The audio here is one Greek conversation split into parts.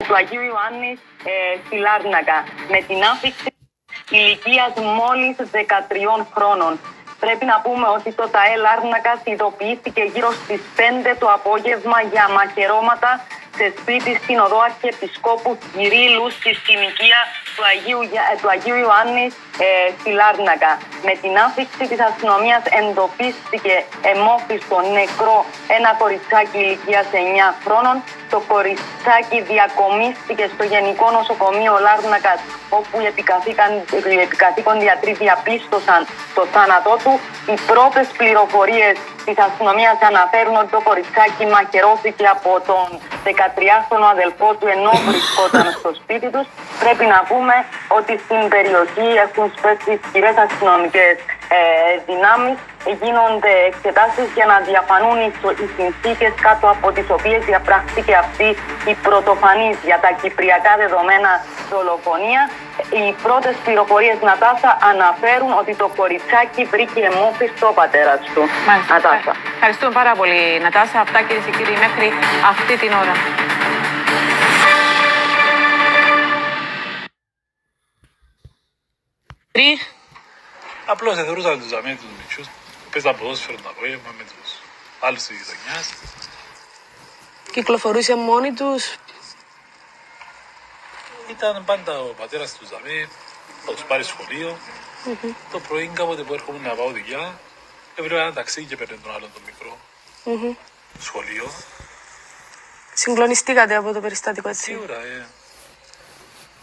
του Αγίου Ιωάννη στη Λάρνακα, με την άφηξη ηλικίας μόλις 13 χρόνων. Πρέπει να πούμε ότι το ΤΑΕ Λάρνακας ειδοποιήθηκε γύρω στις 5 το απόγευμα για μαχαιρώματα σε σπίτι στην οδό Αρχιεπισκόπου Κυρίλλου στη συνοικία του Αγίου Ιωάννη στη Λάρνακα. Με την άφηξη της αστυνομίας εντοπίστηκε αιμόφυστο νεκρό ένα κοριτσάκι ηλικίας 9 χρόνων. Το κοριτσάκι διακομίστηκε στο Γενικό Νοσοκομείο Λάρνακας, όπου οι επικαθήκον γιατροί διαπίστωσαν το θάνατό του. Οι πρώτες πληροφορίες της αστυνομίας αναφέρουν ότι το κοριτσάκι μαχαιρώθηκε από τον 13χρονο αδελφό του ενώ βρισκόταν στο σπίτι τους. Πρέπει να πούμε ότι στην περιοχή έχουν σπέσει ισχυρές αστυνομικές δυνάμεις. Γίνονται εξετάσεις για να διαφανούν οι συνθήκες κάτω από τις οποίες διαπράχθηκε αυτή η πρωτοφανής για τα κυπριακά δεδομένα δολοφονία. Οι πρώτες πληροφορίες, Νατάσα, αναφέρουν ότι το κοριτσάκι βρήκε αιμόφυστο ο πατέρας του. Μάλιστα. Νατάσα. Ευχαριστούμε πάρα πολύ, Νατάσα. Αυτά, κυρίες και κύριοι, μέχρι αυτή την ώρα. Απλώς εθωρούσαν τους αμέτους τους μητσούς, παίζαν ποδόσφαιρο το απόγευμα με τους άλλους της γειτονιάς. Κυκλοφορούσαν μόνοι τους. Ήταν πάντα ο πατέρας τους αμέ, θα τους πάρει σχολείο. Το πρωί κάποτε που έρχομαι να πάω δουλειά, έβρεπε ένα ταξί και παίρνει τον άλλον τον μικρό. Σχολείο. Συγκλονιστήκατε από το περιστατικό, έτσι? Σίγουρα,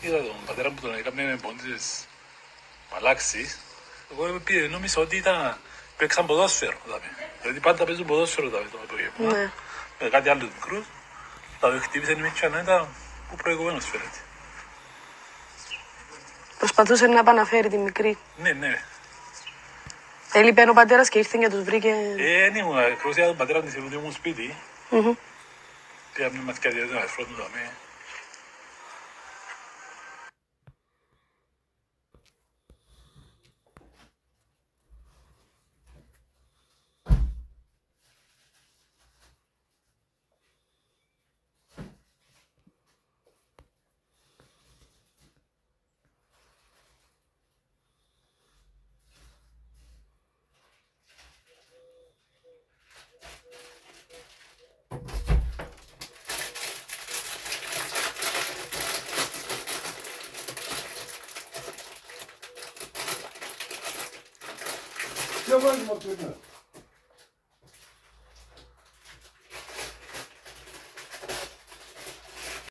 είδα τον πατέρα που τον έκαμε με πόντες μαλάξεις. Εγώ νόμιζα ότι παίξαν ποδόσφαιρο. Δηλαδή πάντα παίζουν ποδόσφαιρο το απόγευμα. Ναι. Με κάτι άλλο μικρούς. Τα χτύπησαν οι μητσιά να ήταν που προηγουμένως φέρεται. Προσπαθούσε να επαναφέρει τη μικρή. Ναι. Έλειπε ο πατέρας και ήρθε και τους βρήκε. Δεν ήμουν ακριβώς για τον πατέρα της ήμουν μου σπίτι. Πήγαμε μια μαθηκιά διαδίνα να φρόντουν το αμέ. Все возьмут, ребят.